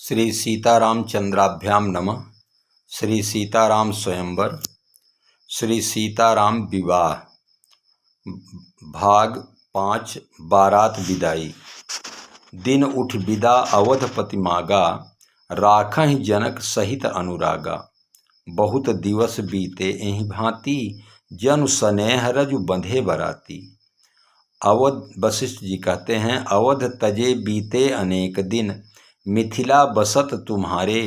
श्री सीतारामचंद्राभ्याम नमः। श्री सीताराम स्वयंवर। श्री सीताराम विवाह भाग 5। बारात विदाई। दिन उठ विदा अवधपति मागा, राखहि जनक सहित अनुरागा। बहुत दिवस बीते एहि भांति, जनु स्नेह रजु बंधे बराती। अवध वशिष्ठ जी कहते हैं, अवध तजे बीते अनेक दिन, मिथिला बसत तुम्हारे।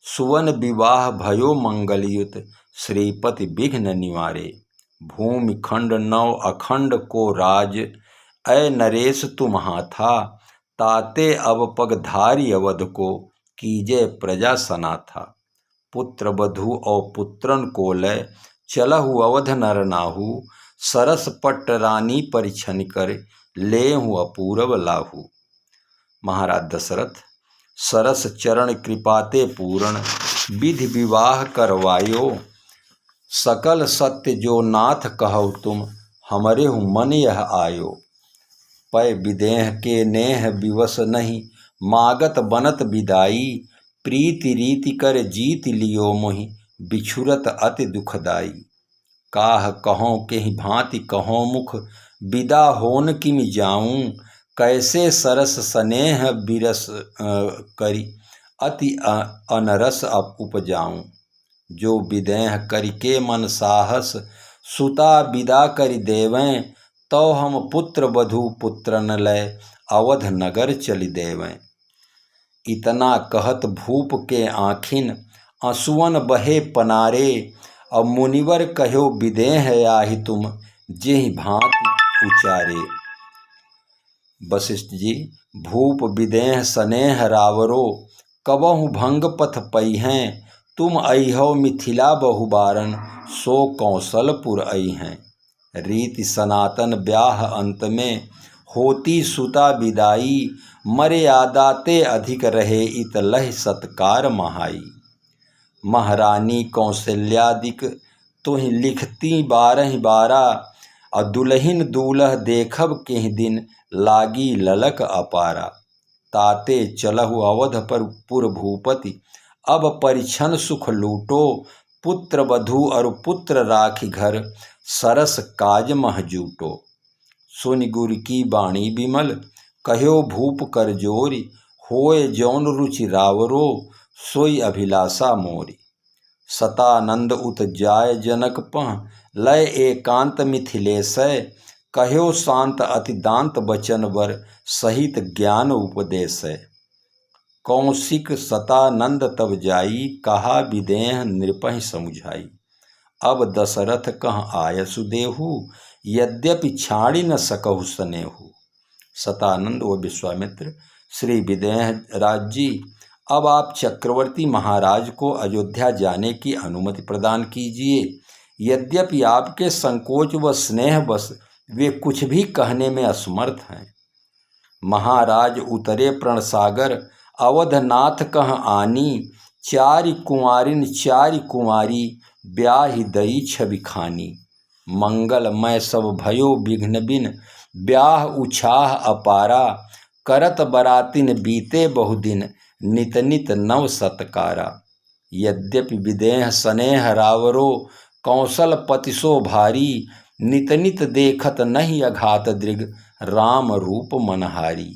सुवन विवाह भयो मंगलयुत, श्रीपति विघ्न निवारे। भूमि खंड नव अखंड को राज, ऐ नरेश तुम्हा था। ताते अब पगधारी अवध को, कीजे प्रजा सना था। पुत्र वधु और पुत्रन को लय, चलहु अवध नर नाहु। सरस पट्ट रानी परिछन कर, लेहु अपूरव लाहु। महाराज दशरथ सरस चरण कृपाते पूर्ण, विधि विवाह करवायो। सकल सत्य जो नाथ कहु तुम, हमरे मन यह आयो। पै विदेह के नेह विवश नहीं, मागत बनत विदाई। प्रीति रीति कर जीत लियो मोहि, बिछुरत अति दुखदाई। काह कहों केहि भांति कहों मुख, विदा होन किमि जाऊं। कैसे सरस स्नेह बिरस करी, अति अनरस उपजाऊं। जो विदेह करिके मन साहस, सुता विदा करि देवें। तो हम पुत्र वधु पुत्रन लय, अवध नगर चलि देवें। इतना कहत भूप के आँखिन, आंसुअन बहे पनारे। अब मुनिवर कहो विदेह आहि तुम, जेहि भांति उचारे। वशिष्ठ जी, भूप विदेह स्नेह रावरो, कबहु भंग पथ पैहें। तुम अइहो मिथिला बहुबारन, सो कौशलपुर अइहें। रीति सनातन ब्याह अंत में, होती सुता विदाई। मर्यादाते अधिक रहे, इत लह सत्कार महाई। महारानी कौशल्यादिक, तुहि लिखती बारहि बारा। और दुलहिन दूल्ह देखब केहि दिन, लागी ललक अपारा। ताते चलहु अवध पर पुर भूपति, अब परिछन सुख लूटो। पुत्र वधु और पुत्र राखी घर, सरस काज मह जूटो। सुनि गुर की बाणी विमल, कह्यो भूप कर जोरी। होय जौन रुचि रावरो, सोई अभिलाषा मोरी। सतानंद उत जाय जनक पह, लय एकांत मिथिलेशय। कह्यो शांत अति दांत बचन वर, सहित ज्ञान उपदेश। कौशिक सतानंद तब जाई, कहा विदेह नृपहि समुझाई। अब दशरथ कह आयसु देहु, यद्यपि छाड़ी न सकहु स्नेहु। सतानंद व विश्वामित्र, श्री विदेह राज जी, अब आप चक्रवर्ती महाराज को अयोध्या जाने की अनुमति प्रदान कीजिए। यद्यपि आपके संकोच व स्नेह बस वे कुछ भी कहने में असमर्थ हैं। महाराज उतरे प्रण सागर, अवधनाथ कह आनी। चारि कुंवारिन चारि कुंवारी, ब्याहि दई छवि खानी। मंगलमय सब भयो विघ्न बिन, ब्याह उछाह अपारा। करत बरातिन बीते बहुदिन, नित नित नव सत्कारा। यद्यपि विदेह स्नेह रावरो, कौशल पति सो भारी। नित नित देखत नहीं अघात दृग, राम रूप मनहारी।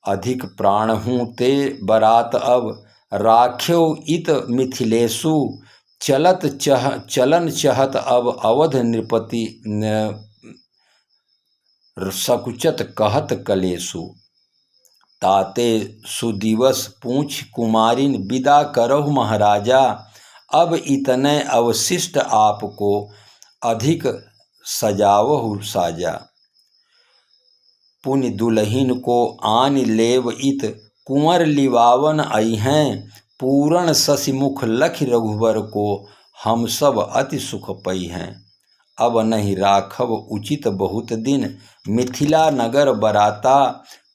अधिक प्राण हूँ ते बरात अब, राख्यो इत मिथिलेशु। चलन चहत अब अवध नृपति, सकुचत कहत कलेशु। ताते सुदिवस पूछ कुमारिन, विदा करहु महाराजा। अब इतने अवशिष्ट आपको, अधिक सजावहु साजा। पुनि दुलहिन को आन लेव इत, कुंवर लिवावन अइहें। पूरण शशिमुख लखि रघुवर को, हम सब अति सुख पइहें। अब नहीं राखब उचित बहुत दिन, मिथिला नगर बराता।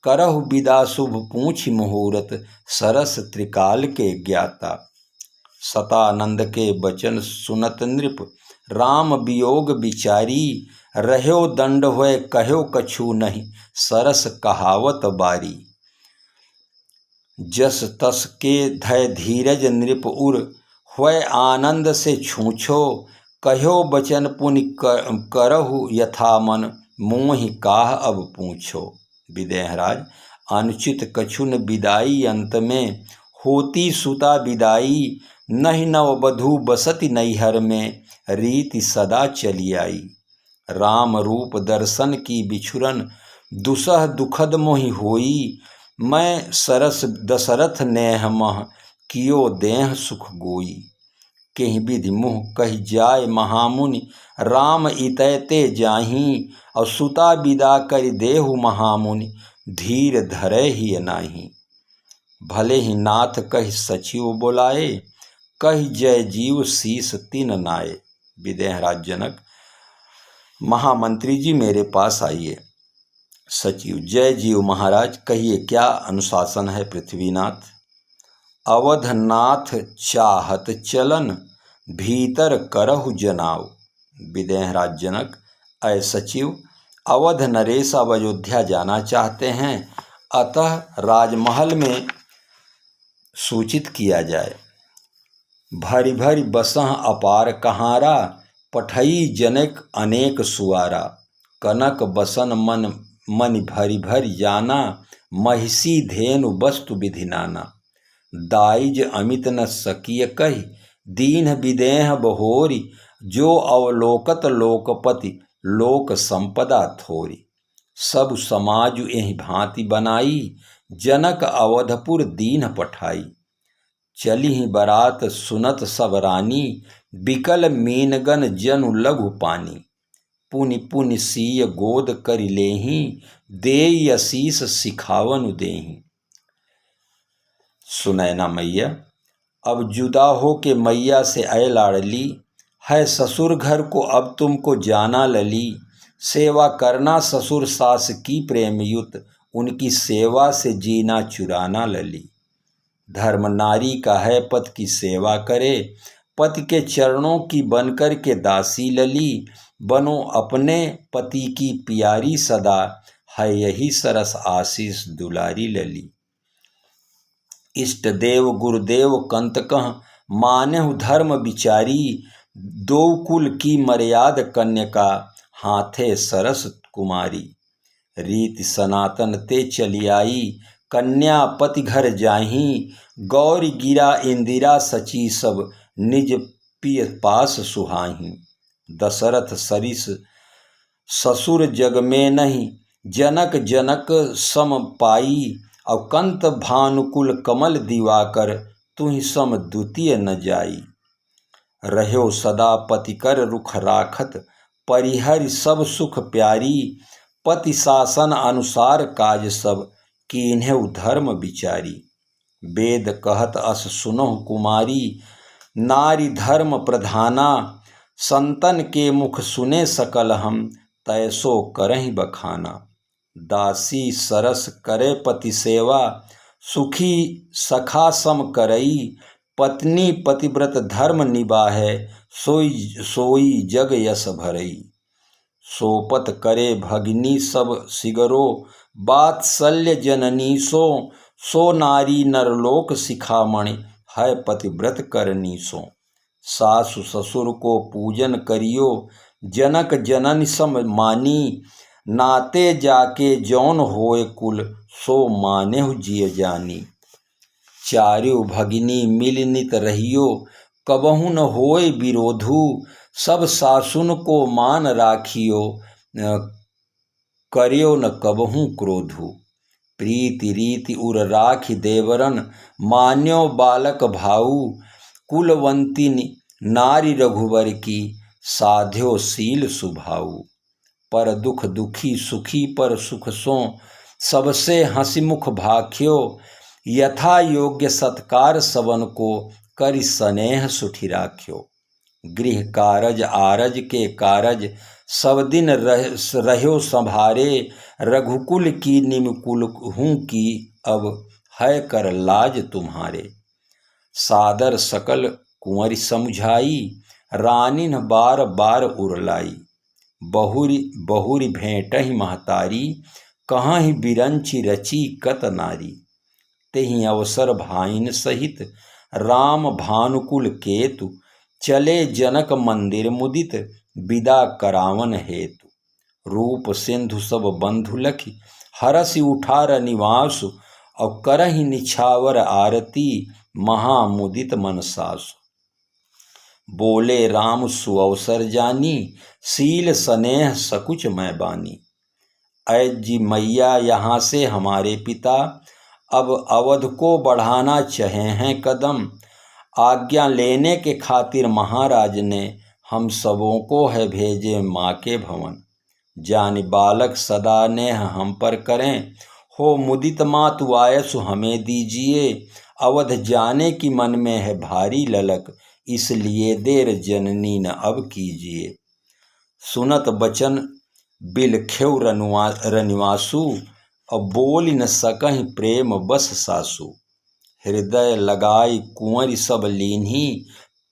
करहु विदा शुभ पूछि मुहूर्त, सरस त्रिकाल के ज्ञाता। सतानंद के बचन सुनत नृप, राम वियोग विचारी। रह्यो दंड होय कह्यो कछु नहीं, सरस कहावत बारी। जस तस के धय धीरज नृप उर हुए आनंद से छूछो कहो बचन पुनि करहु यथा मन मोहि काह अब पूछो। विदेहराज अनुचित कछुन विदाई अंत में होती सुता विदाई नहीं नववधू बसति नैहर में रीति सदा चली आई। राम रूप दर्शन की बिछुरन दुसह दुखद मोहि होई मैं सरस दशरथ नेह मह कियो देह सुख गोई। केहि विधि मुँह कहि जाय महामुनि राम इतैते जाही और सुता विदा करि देहु महामुनि धीर धरे ही नाही। भले ही नाथ कहि सचिव बोलाए कहि जय जीव शीस तिन नाये। विदेहराज जनक महामंत्री जी मेरे पास आइए। सचिव जय जीव महाराज कहिए क्या अनुशासन है पृथ्वीनाथ। अवधनाथ चाहत चलन भीतर करहु जनाव। विदेहराज जनक अय सचिव अवध नरेश अब अयोध्या जाना चाहते हैं अतः राजमहल में सूचित किया जाए। भरी भरी बसह अपार कहारा पठई जनक अनेक सुआरा कनक बसन मन भरी भरी जाना महिषी धेनु वस्तु विधि नाना। दाइज अमित न सकिय कही दीन विदेह बहोरी जो अवलोकत लोकपति लोक संपदा थोरी। सब समाज एहि भांति बनाई जनक अवधपुर दीन पठाई। चली ही बरात सुनत सब रानी बिकल मीनगन जनु लघु पानी। पुनि पुनि सीय गोद करि लेही देई असीस सिखावन देही। सुनैना मैया अब जुदा हो के मैया से अय लाडली है ससुर घर को अब तुमको जाना लली। सेवा करना ससुर सास की प्रेमयुत उनकी सेवा से जीना चुराना लली। धर्म नारी का है पति की सेवा करे पति के चरणों की बनकर के दासी लली। बनो अपने पति की प्यारी सदा है यही सरस आशीष दुलारी लली। इष्ट देव गुरुदेव कंत कह मानेहु धर्म विचारी दो कुल की मर्याद कन्यका हाथे सरस कुमारी। रीति सनातन ते चली आई कन्या पति घर जाही गौरी गिरा इंदिरा सची सब निज पिय पास सुहाही। दशरथ सरिस ससुर जग में नहीं जनक जनक सम पाई और कंत भानुकुल कमल दिवाकर तुहि सम द्वितीय न जाई। रह्यो सदा पति कर रुख राखत परिहरि सब सुख प्यारी पति शासन अनुसार काज सब कीन्हेउ धर्म विचारी। वेद कहत अस सुनहु कुमारी नारी धर्म प्रधाना संतन के मुख सुने सकल हम तैसो करहि बखाना। दासी सरस करे पति सेवा सुखी सखा सम करई पत्नी पतिव्रत धर्म निबाहे सोई जग यश भरई। सोपत करे भगिनी सब सिगरो बात्सल्य जननी सो नारी नरलोक शिखामणि है पतिव्रत करनी सो। सासु ससुर को पूजन करियो जनक जनन सम मानी नाते जाके जौन होए कुल सो मानेहु जिय जानी। चार्यो भगिनी मिल नित रहियो कबहु न होए विरोधु सब सासुन को मान राखियो करियो न कबहु क्रोधु। प्रीति रीति उर राखि देवरन मान्यो बालक भाऊ कुलवंती नारी रघुवर की साध्यो शील सुभाऊ। पर दुख दुखी सुखी पर सुख सो सबसे हंसी मुख भाख्यो यथा योग्य सत्कार सवन को करि स्नेह सुठी राख्यो। गृह कारज आरज के कारज सब दिन रह्यो संभारे रघुकुल की निमकुल हूँ की अब है कर लाज तुम्हारे। सादर सकल कुंवरी समुझाई रानिन बार बार उरलाई। बहुरी भेंटहि महतारी कहाँ ही बिरंची रची कत नारी। तेहि अवसर भाइन सहित राम भानुकुल केतु, चले जनक मंदिर मुदित विदा करावन हेतु। रूप सिंधु सब बंधु लखि हरसि उठार निवासु, और करहि निछावर आरती महामुदित मन सासु। बोले राम सुअवसर जानी, शील स्नेह सकुच मैं बानी। जी मैया यहाँ से हमारे पिता अब अवध को बढ़ाना चाहे हैं कदम, आज्ञा लेने के खातिर महाराज ने हम सबों को है भेजे माँ के भवन। जानि बालक सदा नेह हम पर करें, हो मुदित मातु आयसु हमें दीजिए। अवध जाने की मन में है भारी ललक, इसलिए देर जननी न अब कीजिए। सुनत बचन बिलखेउ रनिवासु, और बोल न सकहि प्रेम बस सासु। हृदय लगाई कुंवरी सब लीन्ही,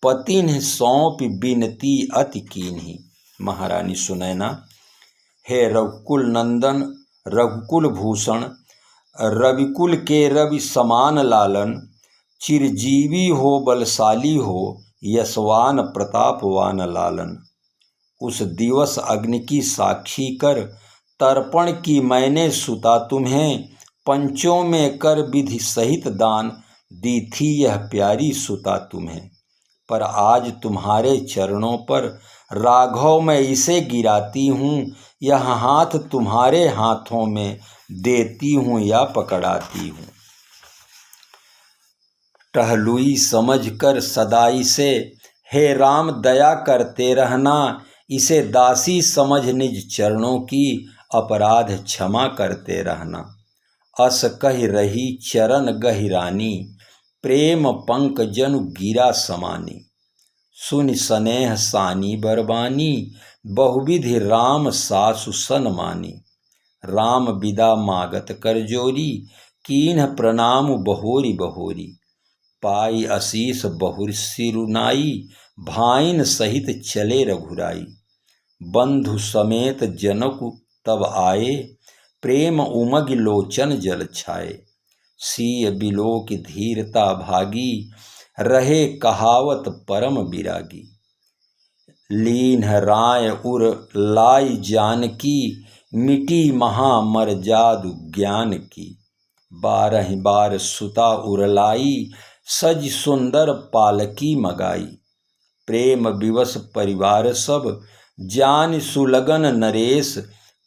पतिन सौंप बिनती अति कीन्ही। महारानी सुनैना, हे रघुकुल नंदन रघुकुल भूषण, रविकुल के रवि समान लालन। चिरजीवी हो बलशाली हो, यशवान प्रतापवान लालन। उस दिवस अग्नि की साक्षी कर, तर्पण की मैंने सुता तुम्हें। पंचों में कर विधि सहित दान, दी थी यह प्यारी सुता तुम्हें। पर आज तुम्हारे चरणों पर राघव मैं इसे गिराती हूँ, यह हाथ तुम्हारे हाथों में देती हूँ या पकड़ाती हूँ। टहलुई समझ कर सदाई से, हे राम दया करते रहना। इसे दासी समझ निज चरणों की, अपराध क्षमा करते रहना। अस कहि रही चरण गहिरानी, प्रेम पंक जनु गिरा समानी। सुनि स्नेह सानी बरबानी, बहुविधि राम सासु सन मानी। राम विदा मागत कर जोरी, कीन्ह प्रणाम बहोरी बहोरी। पाई आशीष बहुर सिरुनाई, भाइन सहित चले रघुराई। बंधु समेत जनक तब आए, प्रेम उमग लोचन जल छाए। सीय बिलोक धीरता भागी, रहे कहावत परम बिरागी। लीन्ह राय उर लाई जानकी, मिटी महा मरजादु ज्ञान की। 12 बार सुता उरलाई, सज सुंदर पालकी मगाई। प्रेम विवश परिवार सब, जान सुलगन नरेश।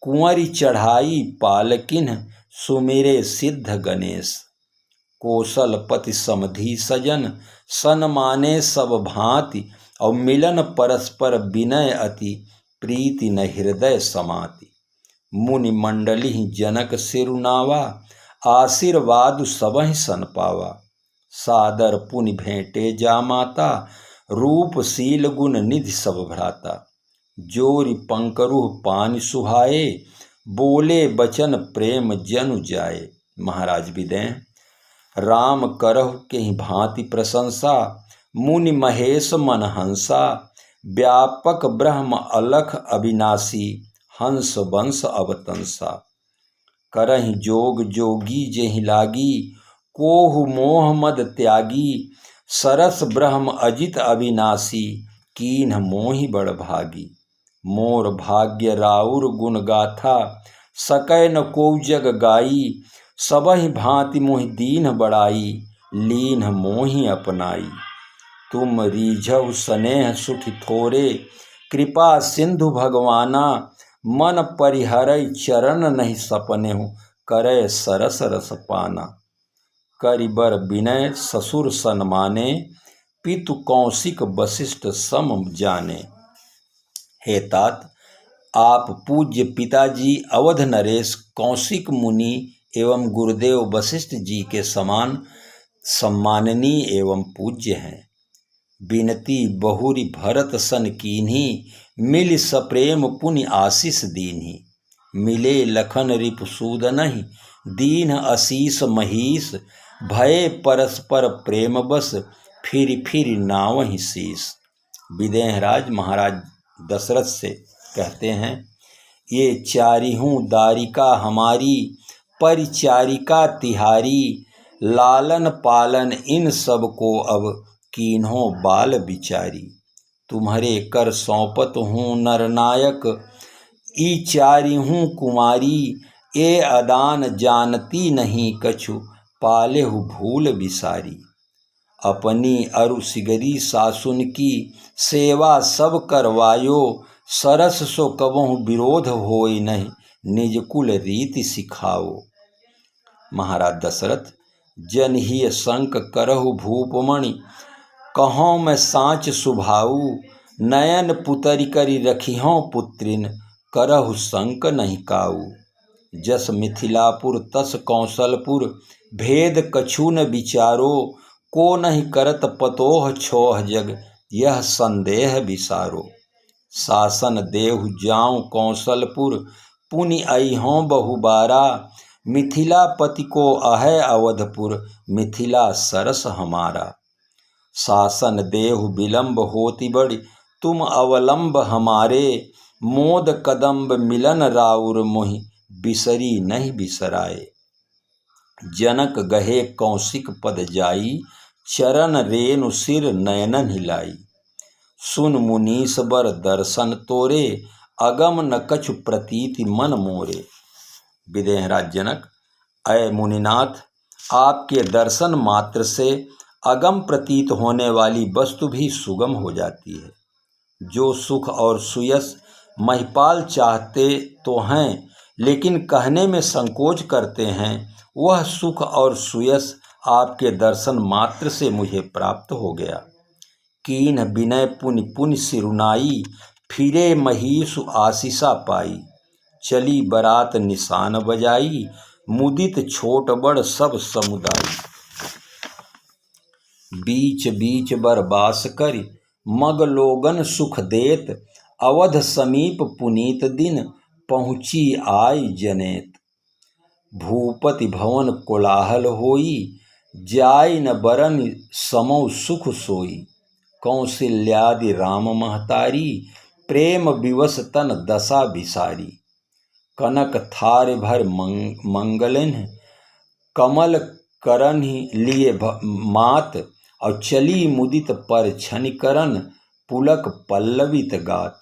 कुंवरी चढ़ाई पालकिन, सुमिरे सिद्ध गणेश। कौशलपति समधि सजन, सन माने सब भांति। और मिलन परस्पर विनय अति, प्रीति न हृदय समाति। मुनि मंडली जनक सिरुनावा, आशीर्वाद सबहि सन पावा। सादर पुनि भेंटे जा माता, रूप शील गुण निधि सब भ्राता। जोरि पंकरुह पानि सुहाए, बोले बचन प्रेम जनु जाए। महाराज विदेह, राम करहु केहि भांति प्रशंसा, मुनि महेश मन हंसा। व्यापक ब्रह्म अलख अविनाशी, हंस वंश अवतंसा। करहि जोग जोगी जेहि लागी, कोहु मोह मद त्यागी। सरस ब्रह्म अजित अविनाशी, कीन्ह मोहि बड़ भागी। मोर भाग्य राउर गुण गाथा, सकै न कोउ जग गाई। सबहि भांति मोहि दीन्ह बड़ाई, लीन्ह मोहि अपनाई। तुम रीझउ स्नेह सुठि थोरे, कृपा सिंधु भगवाना। मन परिहरै चरण नहीं सपनेहु, करै सरस रस पाना। करिबर विनय ससुर सन्माने, पितु कौशिक वशिष्ठ सम जाने। हे तात, आप पूज्य पिताजी अवध नरेश कौशिक मुनि एवं गुरुदेव वशिष्ठ जी के समान सम्माननीय एवं पूज्य हैं। बिनती बहुरी भरत सन कीन्ही, मिल सप्रेम पुनि आशीष दीन्ही। मिले लखन रिपुसूदनहि, दीन्ह आशीष महीश। भये परस्पर प्रेम बस, फिर फिर नावहि शीस। विदेहराज महाराज दशरथ से कहते हैं, ये चारिहूँ दारिका हमारी, परिचारिका तिहारी। लालन पालन इन सब को अब कीन्हों बाल बिचारी। तुम्हारे कर सौंपत हूँ नरनायक, ई चारी हूँ कुमारी। ए अदान जानती नहीं कछु, पालेहु भूल बिसारी। अपनी अरु सिगरी सासुन की, सेवा सब करवायो। सरस सो कबहु विरोध होय नहीं, निज कुल रीति सिखाओ। महाराज दशरथ, जनहिय संक करहु भूपमणि, कहौं मैं साँच सुभाऊ। नयन पुतरि करि रखिहौं पुत्रिन, करहु संक नहीं काऊ। जस मिथिलापुर तस कौशलपुर, भेद कछु न विचारो। को नहीं करत पतोह छोह जग, यह संदेह विसारो। शासन देहु जाऊं कौशलपुर, पुनि अइहों बहुबारा। मिथिलापति को अहै अवधपुर, मिथिला सरस हमारा। शासन देहु विलम्ब होति बड़ि, तुम अवलंब हमारे। मोद कदम्ब मिलन राउर मोहि, बिसरी नहीं बिसराए। जनक गहे कौशिक पद जाई, चरण रेणु सिर नयनन हिलाई। सुन मुनीस बर दर्शन तोरे, अगम न कछु प्रतीति मन मोरे। विदेहराज जनक, अय मुनिनाथ, आपके दर्शन मात्र से अगम प्रतीत होने वाली वस्तु भी सुगम हो जाती है। जो सुख और सुयस महिपाल चाहते तो हैं, लेकिन कहने में संकोच करते हैं, वह सुख और सुयस आपके दर्शन मात्र से मुझे प्राप्त हो गया। कीन्ह विनय पुनि पुनि सिरुनाई, फिरे महीसु आशीषा पाई। चली बरात निशान बजाई, मुदित छोट बड़ सब समुदाय। बीच बीच बर बास करि, मग लोगन सुख देत। अवध समीप पुनीत दिन, पहुँची आई जनेत। भूपति भवन कोलाहल होई, जाय न बरन समौ सुख सोई। कौशल्यादि राम महतारी, प्रेम विवश तन दशा बिसारी। कनक थार भर मंगलन, कमल करन्हि लिए मात। और चली मुदित पर छनिकरन, पुलक पल्लवित गात।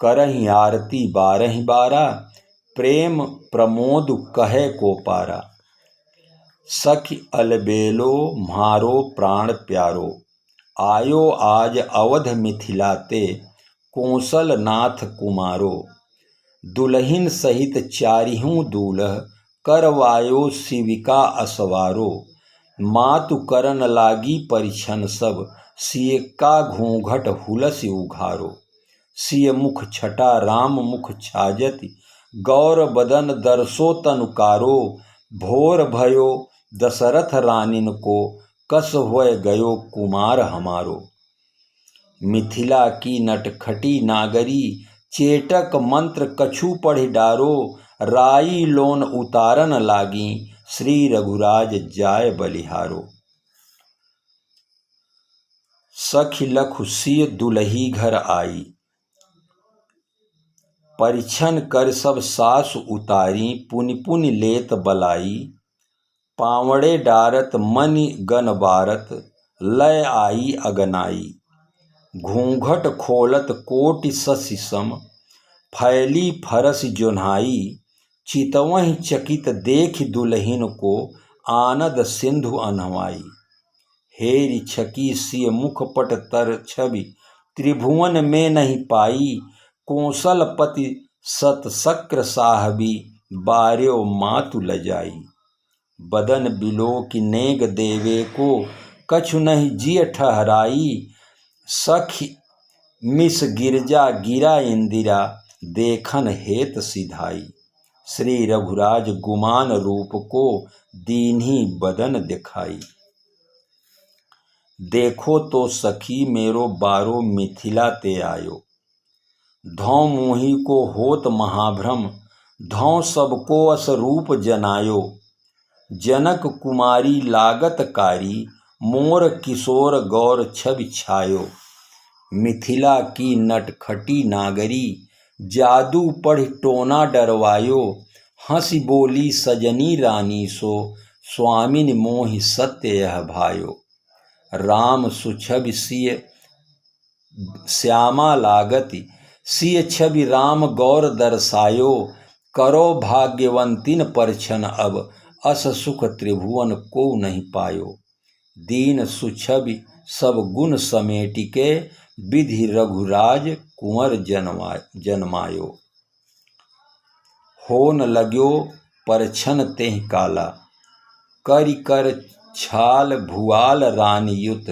करहि आरती बारहि बारा, प्रेम प्रमोद कहे को पारा। सखी अलबेलो म्हारो प्राण प्यारो, आयो आज अवध मिथिलाते। कौशल नाथ कुमारो, दुलहिन सहित चारिहूँ दूल्ह। करवायो शिविका असवारो, मातु करन लागी परिछन सब। सिय का घूंघट हुलसि उघारो। सिय मुख छटा राम मुख छाजति, गौर बदन दर्शो तनुकारो। भोर भयो दशरथ रानिन को, कस हुए गयो कुमार हमारो। मिथिला की नटखटी नागरी, चेटक मंत्र कछु पढ़ि डारो। राई लोन उतारन लागी, श्री रघुराज जाय बलिहारो। सखी लखु सिय दुलही घर आई, परिछन कर सब सास उतारी। पुनि पुनि लेत बलाई, पावड़े डारत मनि गन बारत। लय आई अगनाई, घूंघट खोलत कोटि शशि सम। फैली फरस जोन्हाई, चितवहि चकित देख दुलहिन को। आनद सिंधु अनहवाई, हेरि छकी सिय मुखपट तर छवि। त्रिभुवन में नहीं पाई, कौशलपति सतशक्र साहबी। बार्यो मातु लजाई, बदन बिलो की नेग देवे को। कछु नहीं जिय ठहराई, सखी मिस गिरजा गिरा इंदिरा। देखन हेत सिधाई, श्री रघुराज गुमान रूप को। दीन्ही बदन दिखाई, देखो तो सखी मेरो बारो मिथिला ते आयो। धौं मुहि को होत महाभ्रम, धौं सबको अस रूप जनायो। जनक कुमारी लागत कारी, मोर किशोर गौर छवि छायो। मिथिला की नटखटी नागरी, जादू पढ़ि टोना डरवायो। हंसी बोली सजनी रानी सो, स्वामिनि मोहि सत्य यह भायो। राम सुछवि सिय श्यामा लागति, सिय छवि राम गौर दर्शायो। करो भाग्यवंतिन परछन अब, अस सुख त्रिभुवन को नहीं पायो। दीन सुछवि सब गुण समेटिके, विधि रघुराज कुंवर जन्मायो। होन लाग्यो परछन तेहि काला, करि कर छाल भुआल रानी युत।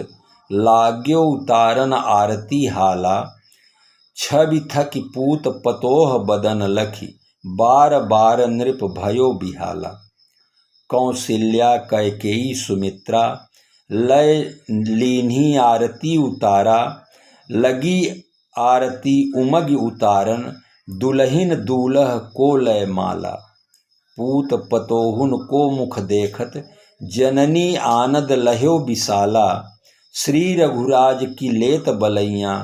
लाग्यो उतारन आरती हाला, छवि थकि पूत पतोह बदन लखी। बार बार नृप भयो बिहाला, कौशल्या कैकेयी सुमित्रा। लय लीन्ही आरती उतारा, लगी आरती उमग उतारन। दुलहिन दूल्ह को लय माला, पूत पतोहुन को मुख देखत। जननी आनंद लह्यो विशाला, श्री रघुराज की लेत बलैया।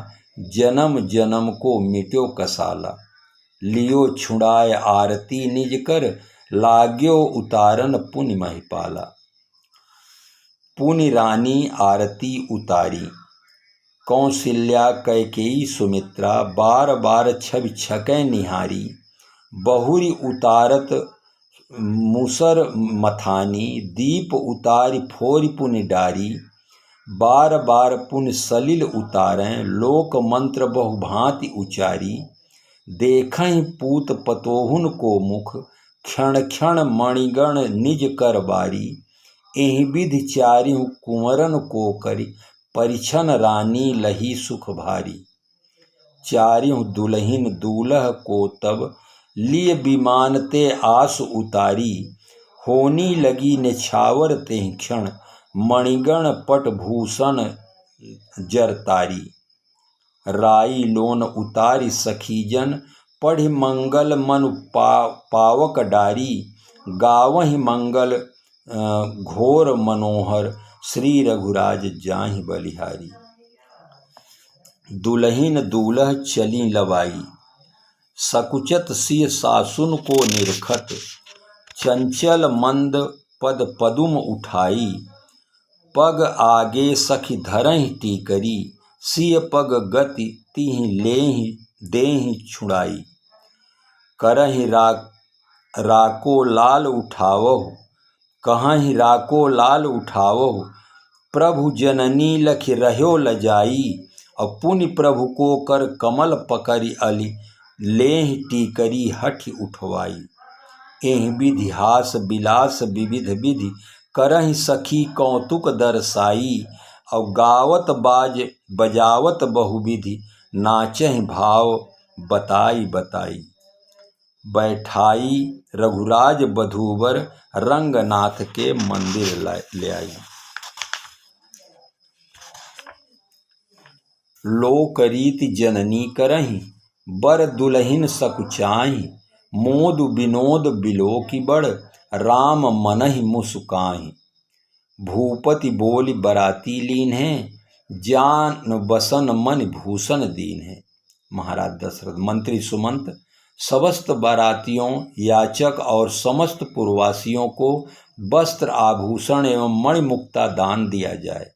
जन्म जन्म को मिट्यो कसाला, लियो छुड़ाय आरती निज कर। लाग्यो उतारन पुनि महिपाला। पुनि रानी आरती उतारी, कौशल्या कैकेयी सुमित्रा। बार बार छवि छकै निहारी, बहुरी उतारत मूसर मथानी। दीप उतारी फोरि पुनि डारी, बार बार पुनि सलिल उतारें। लोक मंत्र बहुभांति उचारी, देखहि पूत पतोहुन को मुख। क्षण क्षण मणिगण निज कर बारी, एहि विधि चारिहु कुंवरन को करी। परिछन रानी लही सुख भारी, चारिहु दुलहिन दूल्ह को तब। लिय विमान ते आस उतारी, होनी लगी नेछावर तेहि क्षण। मणिगण पट भूषण जरतारी, राई लोन उतारी सखीजन। पढ़ि मंगल मनु पावक डारी, गावहि मंगल घोर मनोहर। श्री रघुराज जाहि बलिहारी। दुलहिन दूल्ह चली लवाई, सकुचत सिय सासुन को निरखत। चंचल मंद पद पदुम उठाई, पग आगे सखी धरहि टीकरी। सिय पग गति तिहि लेहि देहि छुड़ाई, करहि राको लाल उठावहु। कहहि राको लाल उठावहु, प्रभु जननी लखि रह्यो लजाई। और पुनि प्रभु को कर कमल पकड़ि अली, लेहि टीकरी हठि उठवाई। एहि विधि हास विलास विविध विधि, करहि सखी कौतुक दर्शाई। और गावत बजावत बहुविधि, नाचहि भाव बताई बताई। बैठाई रघुराज बधूवर, रंगनाथ के मंदिर ले आई। लोक रीति जननी करहि, बर दुलहिन सकुचाहि। मोद विनोद बिलोकी बड़, राम मनहि मुसुकाहि। भूपति बोली बराती लीन्हे, जान बसन मन भूषण दीन्हे। महाराज दशरथ मंत्री सुमंत समस्त बारातियों, याचक और समस्त पुरवासियों को वस्त्र आभूषण एवं मणिमुक्ता दान दिया जाए।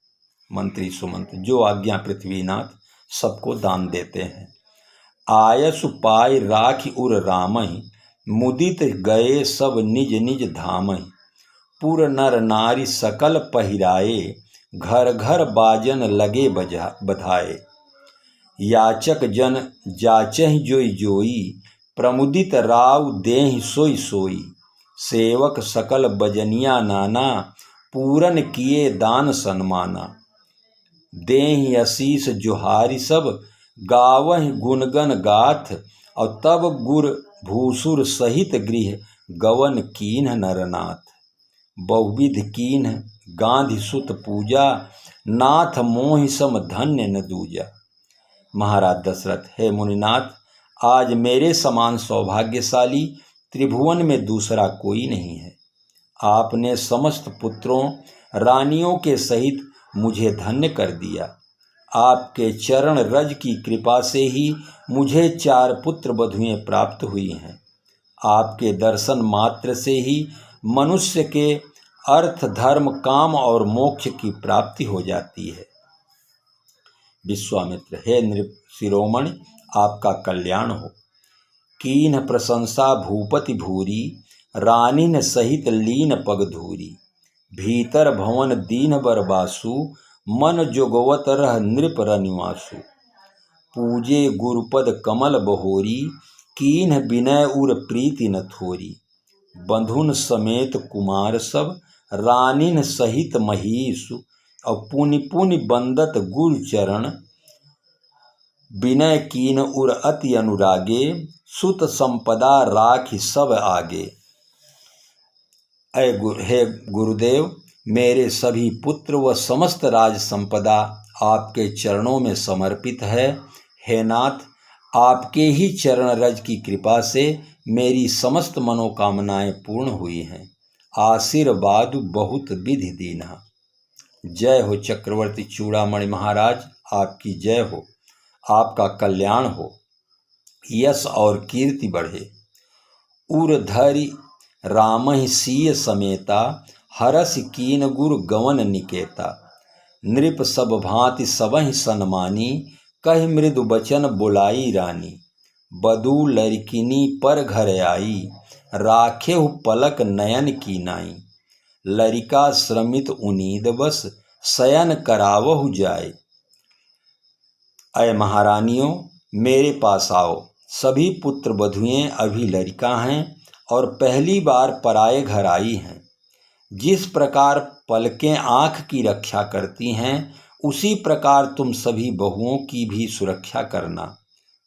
मंत्री सुमंत जो आज्ञा पृथ्वीनाथ सबको दान देते हैं। आयसु पाय राखि उर रामहि, मुदित गए सब निज निज धामहि। पुर नर नारी सकल पहिराए, घर घर बाजन लगे बधाए। याचक जन जाचहि जोई जोई, प्रमुदित राव देहि सोई सोई। सेवक सकल बजनिया नाना, पूरन किए दान सन्माना। देहि आशीष जुहारी सब, गावहि गुणगन गाथ। और तब गुर भूसुर सहित गृह, गवन कीन्ह नरनाथ। बहुविध कीन्ह गांधी सुत पूजा, नाथ मोहि सम धन्य न दूजा। महाराज दशरथ, हे मुनिनाथ, आज मेरे समान सौभाग्यशाली त्रिभुवन में दूसरा कोई नहीं है। आपने समस्त पुत्रों रानियों के सहित मुझे धन्य कर दिया। आपके चरण रज की कृपा से ही मुझे 4 पुत्र वधुएं प्राप्त हुई हैं। आपके दर्शन मात्र से ही मनुष्य के अर्थ धर्म काम और मोक्ष की प्राप्ति हो जाती है। विश्वामित्र, हे नृप शिरोमणि, आपका कल्याण हो। कीन्ह प्रशंसा भूपति भूरी, रानीन सहित लीन पग धूरी। भीतर भवन दीन बर बासु, मन जोगवत रह नृप रनिवासु। पूजे गुरुपद कमल बहोरी, कीन्ह विनय उर प्रीति न थोरी। बंधुन समेत कुमार सब, रानीन सहित महीसु। और पुनि पुनि बंदत गुरु चरण, विनय कीन उर अति अनुरागे। सुत संपदा राखि सब आगे। हे गुरुदेव, मेरे सभी पुत्र व समस्त राज संपदा आपके चरणों में समर्पित है। हे नाथ, आपके ही चरण रज की कृपा से मेरी समस्त मनोकामनाएं पूर्ण हुई हैं। आशीर्वाद बहुत विधि दीना। जय हो चक्रवर्ती चूड़ामणि महाराज, आपकी जय हो। आपका कल्याण हो, यश और कीर्ति बढ़े। उरधरि रामहि सीय समेता, हरस कीन गुरु गवन निकेता। नृप सब भांति सबहि सन्मानी, कहि मृदु बचन बुलाई रानी। बधू लड़किनी पर घर आई, राखेहु पलक नयन की नाई। लरिका श्रमित उनीद बस, शयन करावहु जाय। अय महारानियों, मेरे पास आओ। सभी पुत्र वधुएं अभी लड़का हैं और पहली बार पराये घर आई हैं। जिस प्रकार पलकें आँख की रक्षा करती हैं, उसी प्रकार तुम सभी बहुओं की भी सुरक्षा करना।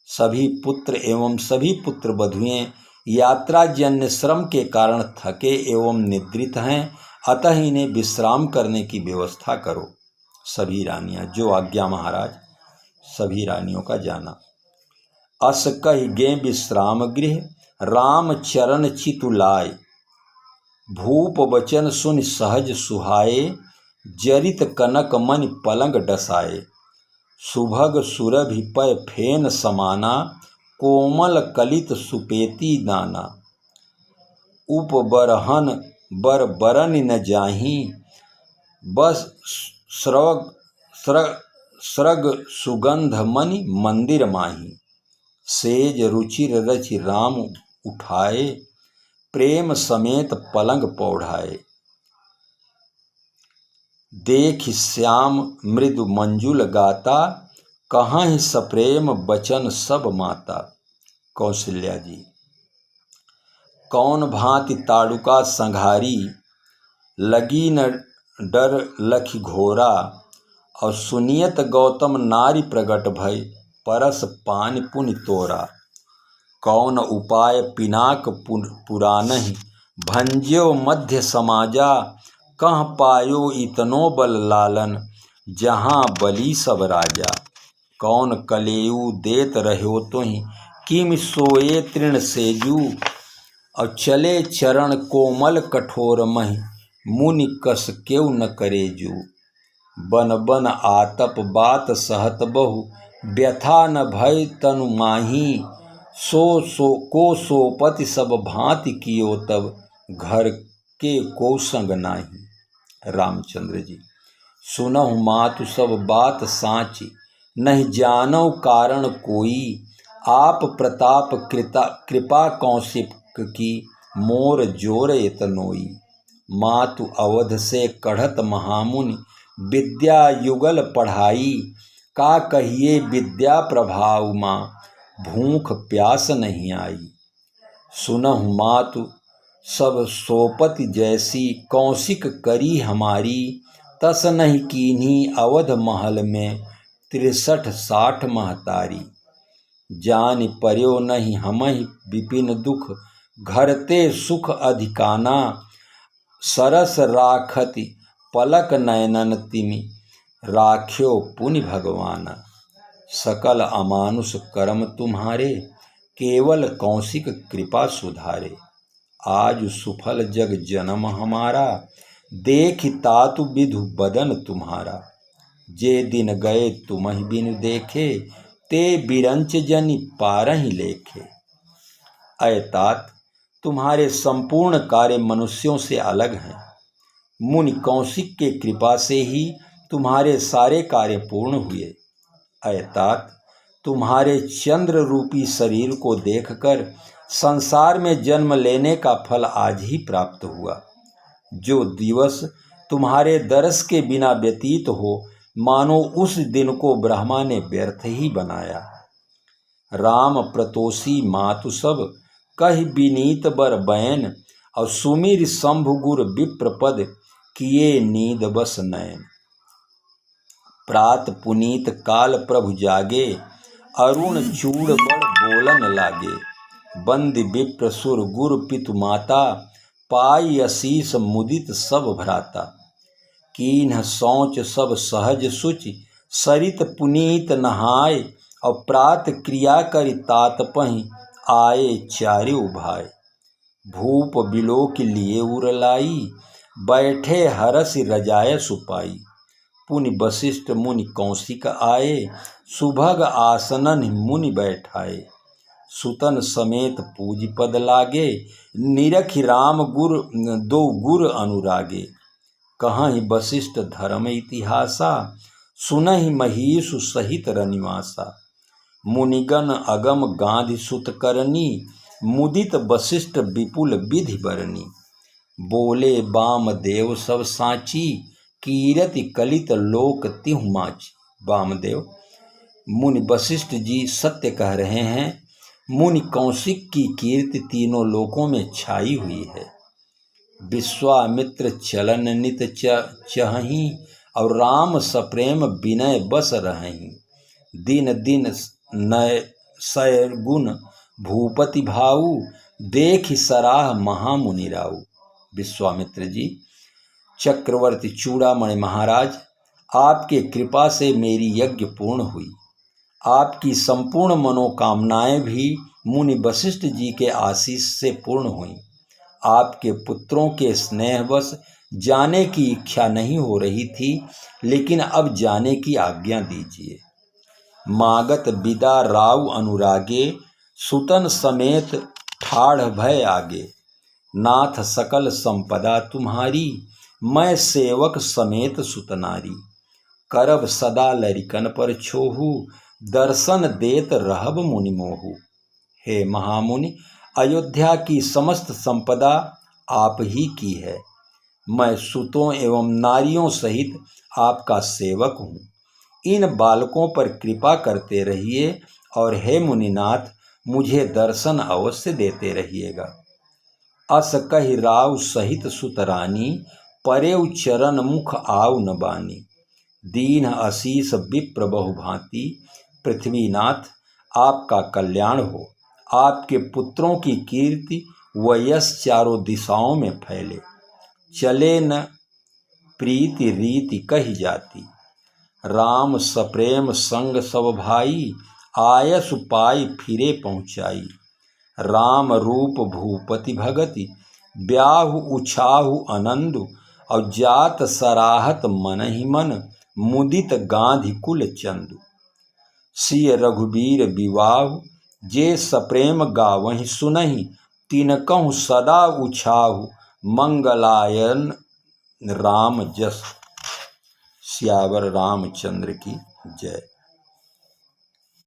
सभी पुत्र एवं सभी पुत्र वधुएं यात्रा जन्य श्रम के कारण थके एवं निद्रित हैं, अतः इन्हें विश्राम करने की व्यवस्था करो। सभी रानियां, जो आज्ञा महाराज। सभी रानियों का जाना। अस कहि गे विश्राम गृह, राम चरण चितु लाय। भूप बचन सुनि सहज सुहाए, जरित कनक मनि पलंग डसाए। सुभग सुरभि पय फेन समाना, कोमल कलित सुपेती दाना। उपबरहन बर बरन न जाही, बस स्रग सुगंध मनि मंदिर माही। सेज रुचिर रचि राम उठाए, प्रेम समेत पलंग पौढ़ाए। देख श्याम मृदु मंजुल गाता, कहाँ सप्रेम बचन सब माता। कौशल्या जी। कौन भांति ताड़ुका संघारी, लगी न डर लखि घोरा। और सुनियत गौतम नारी प्रगट भय, परस पानि पुनि तोरा। कौन उपाय पिनाक पुरानहि, भंज्यो मध्य समाजा। कह पायो इतनो बल लालन, जहाँ बलि सब राजा। कौन कलेऊ देत रह्यो तुहि, किम सोए तृण सेजू। और चले चरण कोमल कठोर महि, मुनि कस केउ न करेजू। बन बन आतप बात सहत बहु, व्यथा न भय तनु माही। को सोपति सब भांति कियो तब, घर के को संग नाही। रामचंद्र जी। सुनहु मातु सब बात साची, नहीं जानौ कारण कोई। आप प्रताप कृपा कौशिक की, मोर जोर एतनोई। मातु अवध से कढ़त महामुनि, विद्या युगल पढ़ाई। का कहिए विद्या प्रभाव माँ, भूख प्यास नहीं आई। सुनहु मातु सब सोपति जैसी, कौशिक करी हमारी। तस नहीं कीन्ही अवध महल में, 63-60 महतारी। जान पर्यो नहीं हमहि विपिन दुख, घरते सुख अधिकाना। सरस राखति पलक नयनन तिमि, राख्यो पुनि भगवाना। सकल अमानुष कर्म तुम्हारे, केवल कौशिक कृपा सुधारे। आज सुफल जग जन्म हमारा, देख तातु विधु बदन तुम्हारा। जे दिन गए तुम्हि बिन देखे, ते बिरंच जनि पारहि लेखे। अय तात, तुम्हारे संपूर्ण कार्य मनुष्यों से अलग हैं। मुनि कौशिक के कृपा से ही तुम्हारे सारे कार्य पूर्ण हुए। अर्थात तुम्हारे चंद्र रूपी शरीर को देखकर संसार में जन्म लेने का फल आज ही प्राप्त हुआ। जो दिवस तुम्हारे दर्श के बिना व्यतीत हो, मानो उस दिन को ब्रह्मा ने व्यर्थ ही बनाया। राम प्रतोषी मातु सब कहि विनीत बर बैन, और सुमिर शंभु गुर विप्रपद किए नींद बस नैन। प्रात पुनीत काल प्रभु जागे, अरुण चूड़ बड़ बोलन लागे। बंद विप्र सुर गुर पितु माता, पाई असीस मुदित सब भ्राता। कीन्ह शौच सब सहज सुचि, सरित पुनीत नहाय। और प्रात क्रिया करि तात पहि, आए चार्यो भाई। भूप बिलोक लिए उरलाई, बैठे हरसि रजाय सुपाई। पुनि वशिष्ठ मुनि कौशिक आए, सुभग आसनन मुनि बैठाए। सुतन समेत पूज पद लागे, निरखि राम गुर दो गुर अनुरागे। कहहि वशिष्ठ धर्म इतिहासा, सुनहि महीषु सहित रनिवासा। मुनिगण अगम गांधी सुत करनी, मुदित वशिष्ठ विपुल विधि बरनी। बोले वामदेव सब साची, कीरति कलित लोक तिहु माची। वामदेव मुनि वशिष्ठ जी सत्य कह रहे हैं। मुनि कौशिक की कीर्ति तीनों लोकों में छाई हुई है। विश्वामित्र चलन नित चहहीं, और राम सप्रेम विनय बस रहहीं। दिन दिन नय सय गुण भूपति भाऊ, देखि सराह महामुनि राऊ। विश्वामित्र जी, चक्रवर्ती चूड़ामणि महाराज, आपके कृपा से मेरी यज्ञ पूर्ण हुई। आपकी संपूर्ण मनोकामनाएं भी मुनि वशिष्ठ जी के आशीष से पूर्ण हुई। आपके पुत्रों के स्नेहवश जाने की इच्छा नहीं हो रही थी, लेकिन अब जाने की आज्ञा दीजिए। मागत विदा राव अनुरागे, सुतन समेत ठाढ़ भय आगे। नाथ सकल संपदा तुम्हारी, मैं सेवक समेत सुतनारी। करब सदा लरिकन पर छोहू, दर्शन देत रहब मुनि मोहू। हे महामुनि, अयोध्या की समस्त संपदा आप ही की है। मैं सुतों एवं नारियों सहित आपका सेवक हूँ। इन बालकों पर कृपा करते रहिए, और हे मुनिनाथ, मुझे दर्शन अवश्य देते रहिएगा। अस कहि राव सहित सुतरानी, परेउ चरण मुख आउ न बानी। दीन आशीष विप्र बहुभांति, पृथ्वीनाथ आपका कल्याण हो। आपके पुत्रों की कीर्ति व यश चारों दिशाओं में फैले। चले न प्रीति रीति कही जाती, राम सप्रेम संग सब भाई। आयस पाई फिरे पहुँचाई। राम रूप भूपति भगति, ब्याहु उछाहु आनंदु। और जात सराहत मन ही मन, मुदित गांधी कुल चंदु। सिय रघुबीर विवाहु, जे सप्रेम गावहि सुनहि। तिनकहु सदा उछाहु, मंगलायन राम जस। सियावर रामचंद्र की जय।